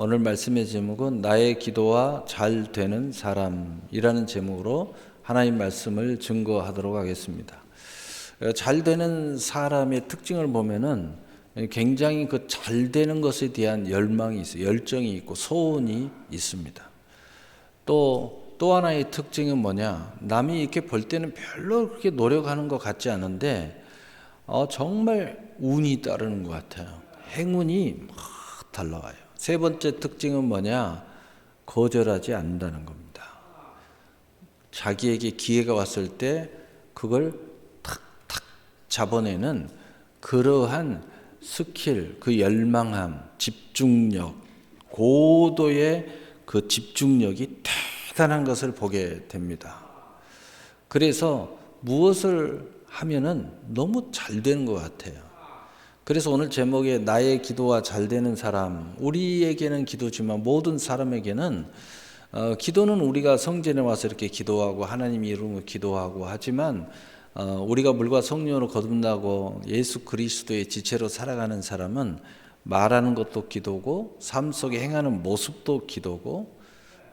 오늘 말씀의 제목은 나의 기도와 잘 되는 사람이라는 제목으로 하나님 말씀을 증거하도록 하겠습니다. 잘 되는 사람의 특징을 보면은 굉장히 그 잘 되는 것에 대한 열망이 있어요. 열정이 있고 소원이 있습니다. 또 하나의 특징은 뭐냐? 남이 이렇게 볼 때는 별로 그렇게 노력하는 것 같지 않은데 정말 운이 따르는 것 같아요. 행운이 막 달라와요. 세 번째 특징은 뭐냐? 거절하지 않는다는 겁니다. 자기에게 기회가 왔을 때 그걸 탁탁 잡아내는 그러한 스킬, 그 열망함, 집중력, 고도의 그 집중력이 대단한 것을 보게 됩니다. 그래서 무엇을 하면은 너무 잘 되는 것 같아요. 그래서 오늘 제목에 나의 기도와 잘 되는 사람, 우리에게는 기도지만 모든 사람에게는 기도는 우리가 성전에 와서 이렇게 기도하고 하나님 이름으로 기도하고 하지만 우리가 물과 성령으로 거듭나고 예수 그리스도의 지체로 살아가는 사람은 말하는 것도 기도고 삶 속에 행하는 모습도 기도고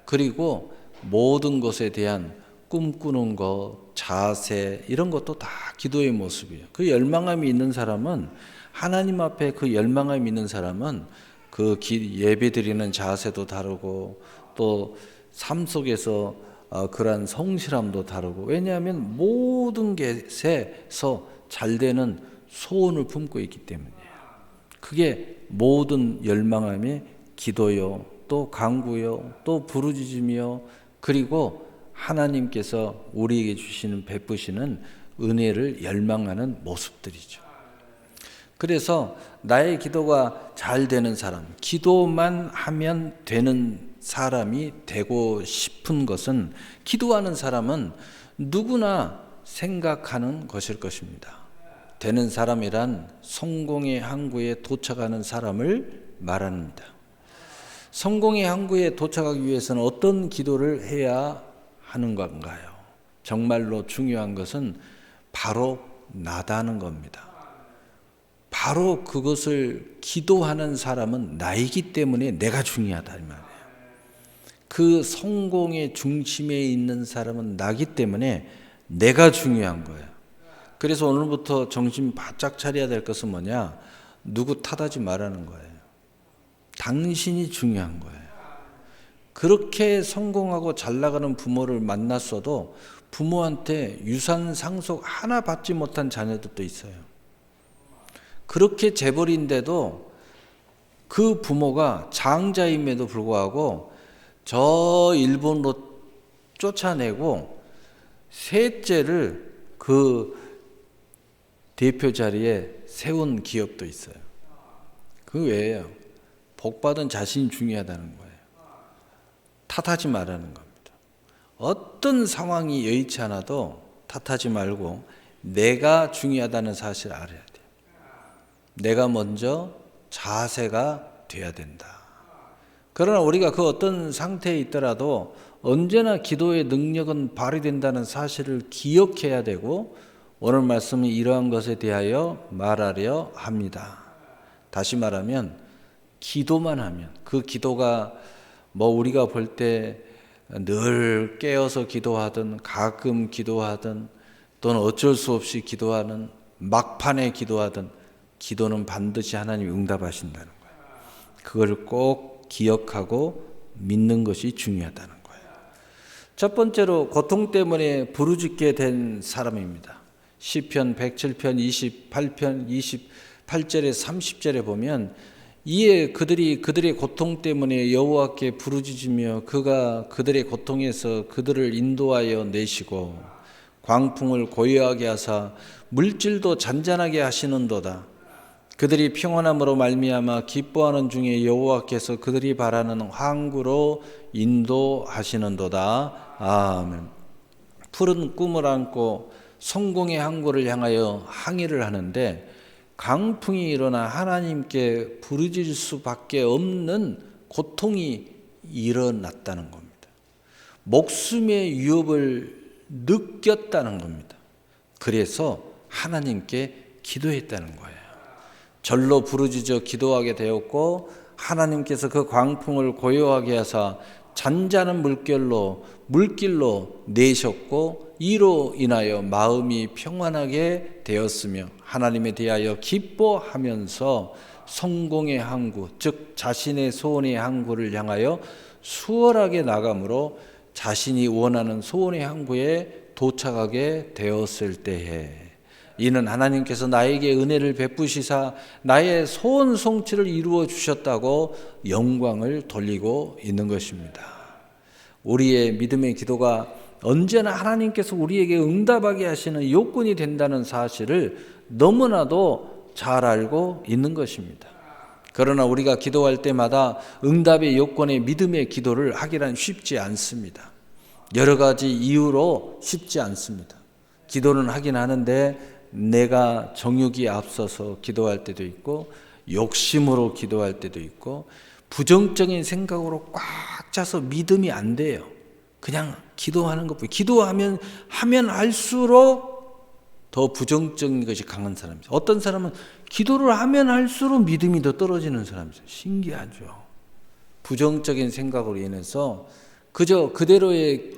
그리고 모든 것에 대한 꿈꾸는 것, 자세 이런 것도 다 기도의 모습이에요. 그 열망함이 있는 사람은 하나님 앞에 그 열망함이 있는 사람은 그 예배 드리는 자세도 다르고 또 삶 속에서 그러한 성실함도 다르고 왜냐하면 모든 것에서 잘 되는 소원을 품고 있기 때문이에요. 그게 모든 열망함의 기도요, 또 간구요, 또 부르짖으며 그리고 하나님께서 우리에게 주시는 베푸시는 은혜를 열망하는 모습들이죠. 그래서 나의 기도가 잘 되는 사람, 기도만 하면 되는 사람이 되고 싶은 것은 기도하는 사람은 누구나 생각하는 것일 것입니다. 되는 사람이란 성공의 항구에 도착하는 사람을 말합니다. 성공의 항구에 도착하기 위해서는 어떤 기도를 해야 하는 건가요? 정말로 중요한 것은 바로 나다는 겁니다. 바로 그것을 기도하는 사람은 나이기 때문에 내가 중요하다 이 말이에요. 그 성공의 중심에 있는 사람은 나기 때문에 내가 중요한 거예요. 그래서 오늘부터 정신 바짝 차려야 될 것은 뭐냐? 누구 탓하지 말라는 거예요. 당신이 중요한 거예요. 그렇게 성공하고 잘 나가는 부모를 만났어도 부모한테 유산 상속 하나 받지 못한 자녀들도 있어요. 그렇게 재벌인데도 그 부모가 장자임에도 불구하고 저 일본으로 쫓아내고 셋째를 그 대표 자리에 세운 기업도 있어요. 그 외에요. 복받은 자신이 중요하다는 거예요. 탓하지 말라는 겁니다. 어떤 상황이 여의치 않아도 탓하지 말고 내가 중요하다는 사실을 알아야 돼요. 내가 먼저 자세가 돼야 된다. 그러나 우리가 그 어떤 상태에 있더라도 언제나 기도의 능력은 발휘된다는 사실을 기억해야 되고 오늘 말씀은 이러한 것에 대하여 말하려 합니다. 다시 말하면 기도만 하면 그 기도가 뭐 우리가 볼 때 늘 깨어서 기도하든 가끔 기도하든 또는 어쩔 수 없이 기도하는 막판에 기도하든 기도는 반드시 하나님이 응답하신다는 거예요. 그걸 꼭 기억하고 믿는 것이 중요하다는 거예요. 첫 번째로 고통 때문에 부르짖게 된 사람입니다. 시편 107편 28편 28절에 30절에 보면 이에 그들의 고통 때문에 여호와께 부르짖으며 그가 그들의 고통에서 그들을 인도하여 내시고 광풍을 고요하게 하사 물질도 잔잔하게 하시는도다. 그들이 평안함으로 말미암아 기뻐하는 중에 여호와께서 그들이 바라는 항구로 인도하시는도다. 아멘. 푸른 꿈을 안고 성공의 항구를 향하여 항해를 하는데 강풍이 일어나 하나님께 부르짖을 수밖에 없는 고통이 일어났다는 겁니다. 목숨의 위협을 느꼈다는 겁니다. 그래서 하나님께 기도했다는 거예요. 절로 부르짖어 기도하게 되었고 하나님께서 그 광풍을 고요하게 하사 잔잔한 물길로 내셨고 이로 인하여 마음이 평안하게 되었으며 하나님에 대하여 기뻐하면서 성공의 항구, 즉 자신의 소원의 항구를 향하여 수월하게 나가므로 자신이 원하는 소원의 항구에 도착하게 되었을 때에 이는 하나님께서 나에게 은혜를 베푸시사 나의 소원 성취를 이루어 주셨다고 영광을 돌리고 있는 것입니다. 우리의 믿음의 기도가 언제나 하나님께서 우리에게 응답하게 하시는 요건이 된다는 사실을 너무나도 잘 알고 있는 것입니다. 그러나 우리가 기도할 때마다 응답의 요건의 믿음의 기도를 하기란 쉽지 않습니다. 여러 가지 이유로 쉽지 않습니다. 기도는 하긴 하는데 내가 정욕이 앞서서 기도할 때도 있고 욕심으로 기도할 때도 있고 부정적인 생각으로 꽉 차서 믿음이 안 돼요. 그냥 기도하는 것뿐이에요. 기도하면 할수록 더 부정적인 것이 강한 사람이죠. 어떤 사람은 기도를 하면 할수록 믿음이 더 떨어지는 사람이죠. 신기하죠. 부정적인 생각으로 인해서 그저 그대로의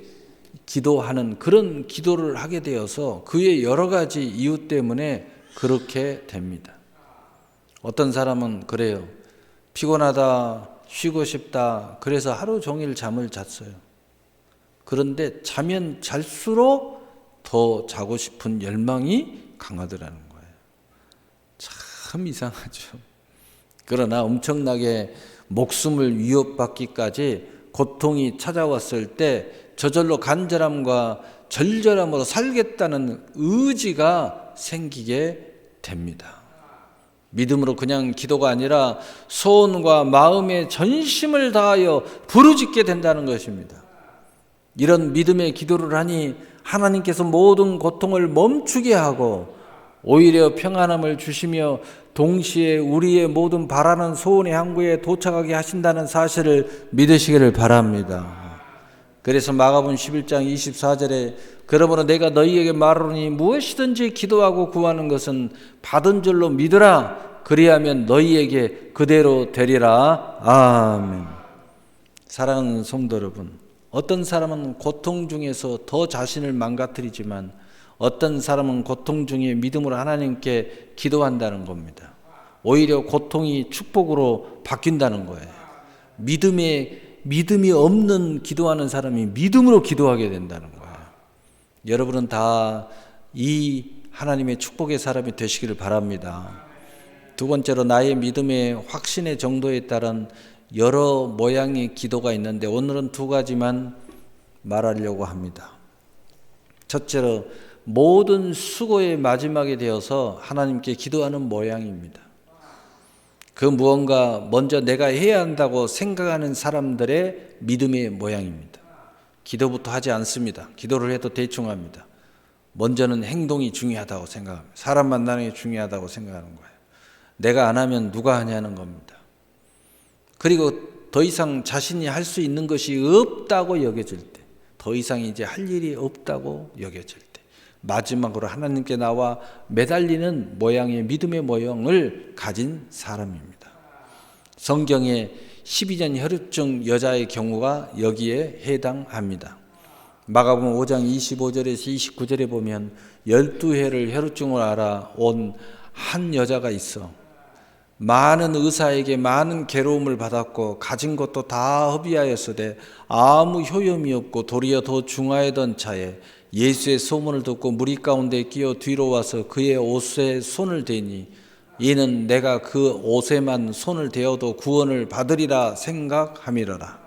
기도하는 그런 기도를 하게 되어서 그의 여러 가지 이유 때문에 그렇게 됩니다. 어떤 사람은 그래요. 피곤하다, 쉬고 싶다. 그래서 하루 종일 잠을 잤어요. 그런데 자면 잘수록 더 자고 싶은 열망이 강하더라는 거예요. 참 이상하죠. 그러나 엄청나게 목숨을 위협받기까지 고통이 찾아왔을 때 저절로 간절함과 절절함으로 살겠다는 의지가 생기게 됩니다. 믿음으로 그냥 기도가 아니라 소원과 마음의 전심을 다하여 부르짖게 된다는 것입니다. 이런 믿음의 기도를 하니 하나님께서 모든 고통을 멈추게 하고 오히려 평안함을 주시며 동시에 우리의 모든 바라는 소원의 항구에 도착하게 하신다는 사실을 믿으시기를 바랍니다. 그래서 마가복음 11장 24절에 그러므로 내가 너희에게 말하노니 무엇이든지 기도하고 구하는 것은 받은 줄로 믿으라. 그리하면 너희에게 그대로 되리라. 아멘. 사랑하는 성도 여러분, 어떤 사람은 고통 중에서 더 자신을 망가뜨리지만 어떤 사람은 고통 중에 믿음으로 하나님께 기도한다는 겁니다. 오히려 고통이 축복으로 바뀐다는 거예요. 믿음이 없는 기도하는 사람이 믿음으로 기도하게 된다는 거예요. 여러분은 다 이 하나님의 축복의 사람이 되시기를 바랍니다. 두 번째로 나의 믿음의 확신의 정도에 따른 여러 모양의 기도가 있는데 오늘은 두 가지만 말하려고 합니다. 첫째로 모든 수고의 마지막에 되어서 하나님께 기도하는 모양입니다. 그 무언가 먼저 내가 해야 한다고 생각하는 사람들의 믿음의 모양입니다. 기도부터 하지 않습니다. 기도를 해도 대충 합니다. 먼저는 행동이 중요하다고 생각합니다. 사람 만나는 게 중요하다고 생각하는 거예요. 내가 안 하면 누가 하냐는 겁니다. 그리고 더 이상 자신이 할 수 있는 것이 없다고 여겨질 때, 더 이상 이제 할 일이 없다고 여겨질 때, 마지막으로 하나님께 나와 매달리는 모양의 믿음의 모형을 가진 사람입니다. 성경에 12년 혈루증 여자의 경우가 여기에 해당합니다. 마가복음 5장 25절에서 29절에 보면 12회를 혈루증을 알아온 한 여자가 있어 많은 의사에게 많은 괴로움을 받았고 가진 것도 다 허비하였으되 아무 효용이 없고 도리어 더 중하였던 차에 예수의 소문을 듣고 무리 가운데 끼어 뒤로 와서 그의 옷에 손을 대니 이는 내가 그 옷에만 손을 대어도 구원을 받으리라 생각함이러라.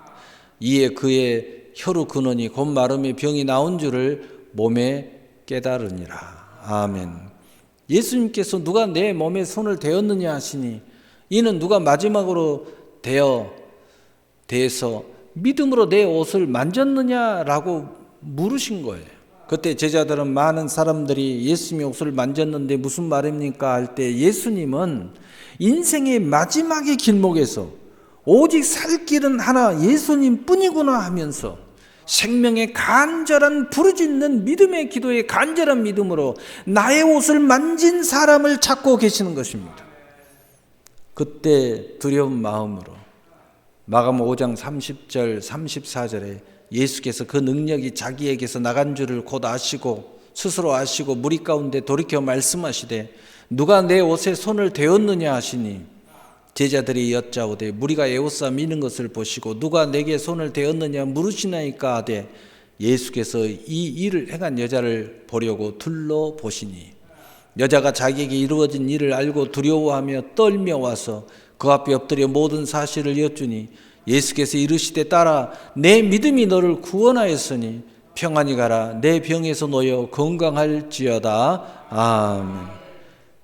이에 그의 혈루 근원이 곧 마름의 병이 나온 줄을 몸에 깨달으니라. 아멘. 예수님께서 누가 내 몸에 손을 대었느냐 하시니 이는 누가 마지막으로 대해서 믿음으로 내 옷을 만졌느냐라고 물으신 거예요. 그때 제자들은 많은 사람들이 예수님의 옷을 만졌는데 무슨 말입니까 할 때 예수님은 인생의 마지막의 길목에서 오직 살 길은 하나 예수님 뿐이구나 하면서 생명의 간절한 부르짖는 믿음의 기도의 간절한 믿음으로 나의 옷을 만진 사람을 찾고 계시는 것입니다. 그때 두려운 마음으로 마가음 5장 30절 34절에 예수께서 그 능력이 자기에게서 나간 줄을 곧 아시고 스스로 아시고 무리 가운데 돌이켜 말씀하시되 누가 내 옷에 손을 대었느냐 하시니 제자들이 여짜오되 무리가 에워싸 미는 것을 보시고 누가 내게 손을 대었느냐 물으시나이까 하되 예수께서 이 일을 행한 여자를 보려고 둘러보시니 여자가 자기에게 이루어진 일을 알고 두려워하며 떨며 와서 그 앞에 엎드려 모든 사실을 여쭈니 예수께서 이르시되 딸아 내 믿음이 너를 구원하였으니 평안히 가라 내 병에서 놓여 건강할지어다. 아멘.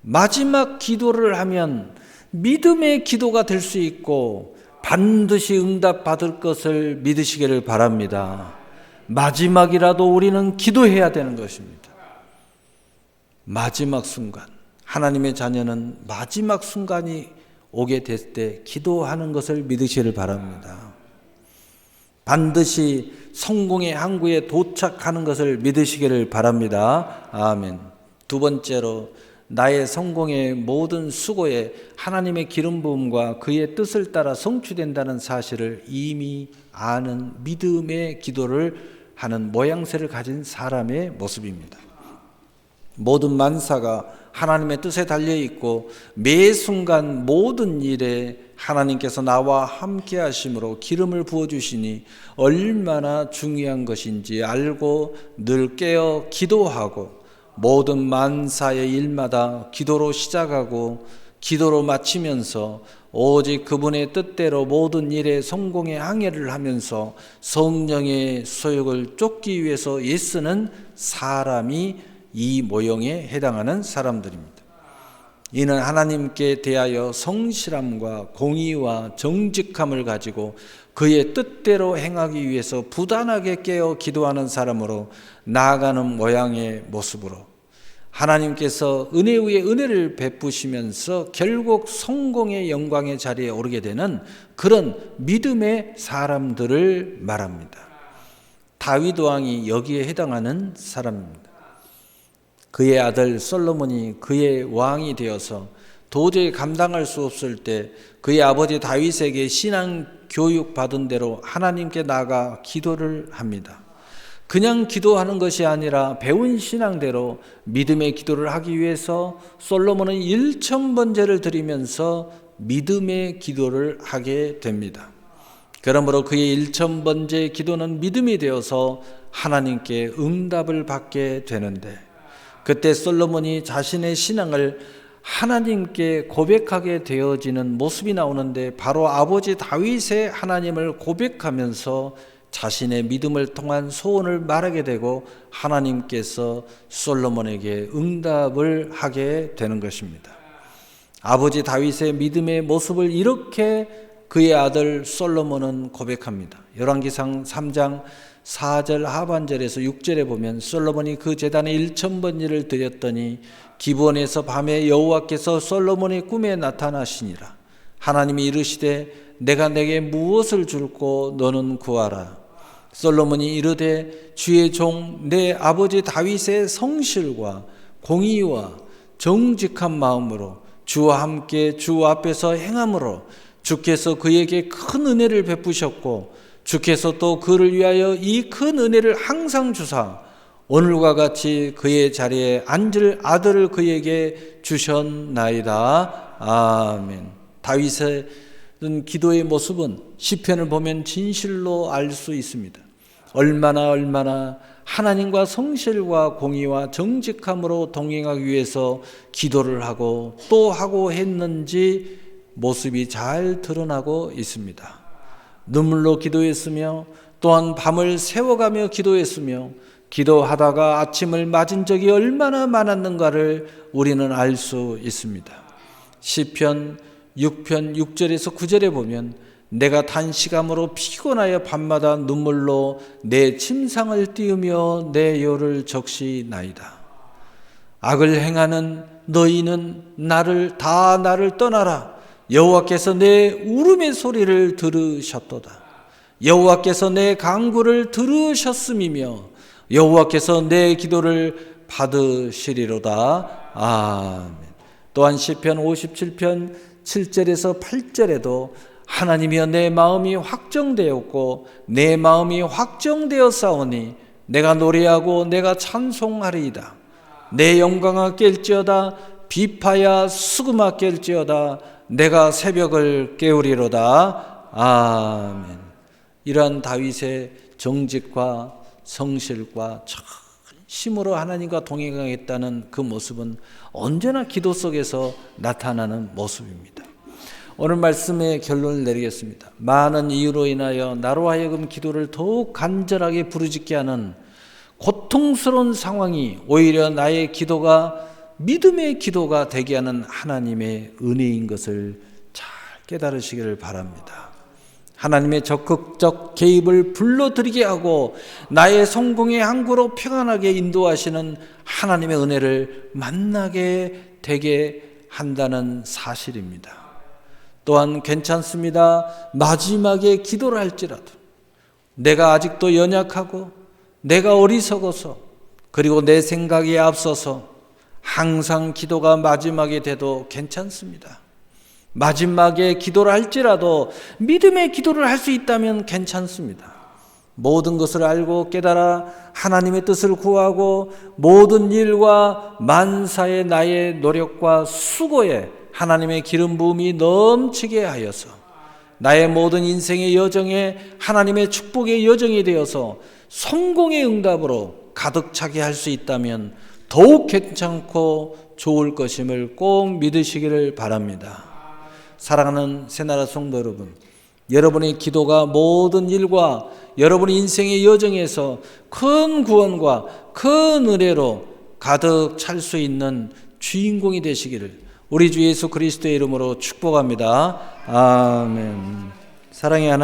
마지막 기도를 하면 믿음의 기도가 될 수 있고 반드시 응답받을 것을 믿으시기를 바랍니다. 마지막이라도 우리는 기도해야 되는 것입니다. 마지막 순간, 하나님의 자녀는 마지막 순간이 오게 될 때 기도하는 것을 믿으시기를 바랍니다. 반드시 성공의 항구에 도착하는 것을 믿으시기를 바랍니다. 아멘. 두 번째로 나의 성공의 모든 수고에 하나님의 기름 부음과 그의 뜻을 따라 성취된다는 사실을 이미 아는 믿음의 기도를 하는 모양새를 가진 사람의 모습입니다. 모든 만사가 하나님의 뜻에 달려있고 매 순간 모든 일에 하나님께서 나와 함께 하심으로 기름을 부어주시니 얼마나 중요한 것인지 알고 늘 깨어 기도하고 모든 만사의 일마다 기도로 시작하고 기도로 마치면서 오직 그분의 뜻대로 모든 일에 성공의 항해를 하면서 성령의 소욕을 쫓기 위해서 애쓰는 사람이 이 모형에 해당하는 사람들입니다. 이는 하나님께 대하여 성실함과 공의와 정직함을 가지고 그의 뜻대로 행하기 위해서 부단하게 깨어 기도하는 사람으로 나아가는 모양의 모습으로 하나님께서 은혜 위에 은혜를 베푸시면서 결국 성공의 영광의 자리에 오르게 되는 그런 믿음의 사람들을 말합니다. 다윗 왕이 여기에 해당하는 사람입니다. 그의 아들 솔로몬이 그의 왕이 되어서 도저히 감당할 수 없을 때 그의 아버지 다윗에게 신앙 교육 받은 대로 하나님께 나아가 기도를 합니다. 그냥 기도하는 것이 아니라 배운 신앙대로 믿음의 기도를 하기 위해서 솔로몬은 1000번제를 드리면서 믿음의 기도를 하게 됩니다. 그러므로 그의 1000번제 기도는 믿음이 되어서 하나님께 응답을 받게 되는데 그때 솔로몬이 자신의 신앙을 하나님께 고백하게 되어지는 모습이 나오는데 바로 아버지 다윗의 하나님을 고백하면서 자신의 믿음을 통한 소원을 말하게 되고 하나님께서 솔로몬에게 응답을 하게 되는 것입니다. 아버지 다윗의 믿음의 모습을 이렇게 그의 아들 솔로몬은 고백합니다. 열왕기상 3장 4절 하반절에서 6절에 보면 솔로몬이 그 제단에 1000번제를 드렸더니 기브온에서 밤에 여호와께서 솔로몬의 꿈에 나타나시니라. 하나님이 이르시되 내가 내게 무엇을 줄고 너는 구하라. 솔로몬이 이르되 주의 종 내 아버지 다윗의 성실과 공의와 정직한 마음으로 주와 함께 주 앞에서 행함으로 주께서 그에게 큰 은혜를 베푸셨고 주께서 또 그를 위하여 이 큰 은혜를 항상 주사 오늘과 같이 그의 자리에 앉을 아들을 그에게 주셨나이다. 아멘. 다윗의 기도의 모습은 시편을 보면 진실로 알 수 있습니다. 얼마나 하나님과 성실과 공의와 정직함으로 동행하기 위해서 기도를 하고 또 하고 했는지 모습이 잘 드러나고 있습니다. 눈물로 기도했으며 또한 밤을 새워가며 기도했으며 기도하다가 아침을 맞은 적이 얼마나 많았는가를 우리는 알 수 있습니다. 시편 6편 6절에서 9절에 보면 내가 단시감으로 피곤하여 밤마다 눈물로 내 침상을 띄우며 내 혀를 적시나이다. 악을 행하는 너희는 나를 떠나라. 여호와께서 내 울음의 소리를 들으셨도다. 여호와께서 내 간구를 들으셨음이며 여호와께서 내 기도를 받으시리로다. 아멘. 또한 시편 57편 7절에서 8절에도 하나님이여 내 마음이 확정되었고 내 마음이 확정되었사오니 내가 노래하고 내가 찬송하리이다. 내 영광아 깰지어다 비파야 수금아 깰지어다 내가 새벽을 깨우리로다. 아멘. 이러한 다윗의 정직과 성실과 힘으로 하나님과 동행하겠다는 그 모습은 언제나 기도 속에서 나타나는 모습입니다. 오늘 말씀의 결론을 내리겠습니다. 많은 이유로 인하여 나로 하여금 기도를 더욱 간절하게 부르짖게 하는 고통스러운 상황이 오히려 나의 기도가 믿음의 기도가 되게 하는 하나님의 은혜인 것을 잘 깨달으시기를 바랍니다. 하나님의 적극적 개입을 불러들이게 하고 나의 성공의 항구로 평안하게 인도하시는 하나님의 은혜를 만나게 되게 한다는 사실입니다. 또한 괜찮습니다. 마지막에 기도를 할지라도 내가 아직도 연약하고 내가 어리석어서 그리고 내 생각에 앞서서 항상 기도가 마지막에 돼도 괜찮습니다. 마지막에 기도를 할지라도 믿음의 기도를 할 수 있다면 괜찮습니다. 모든 것을 알고 깨달아 하나님의 뜻을 구하고 모든 일과 만사의 나의 노력과 수고에 하나님의 기름 부음이 넘치게 하여서 나의 모든 인생의 여정에 하나님의 축복의 여정이 되어서 성공의 응답으로 가득 차게 할 수 있다면 더욱 괜찮고 좋을 것임을 꼭 믿으시기를 바랍니다. 사랑하는 새나라 성도 여러분, 여러분의 기도가 모든 일과 여러분의 인생의 여정에서 큰 구원과 큰 은혜로 가득 찰 수 있는 주인공이 되시기를 우리 주 예수 그리스도의 이름으로 축복합니다. 아멘. 사랑의 하나님.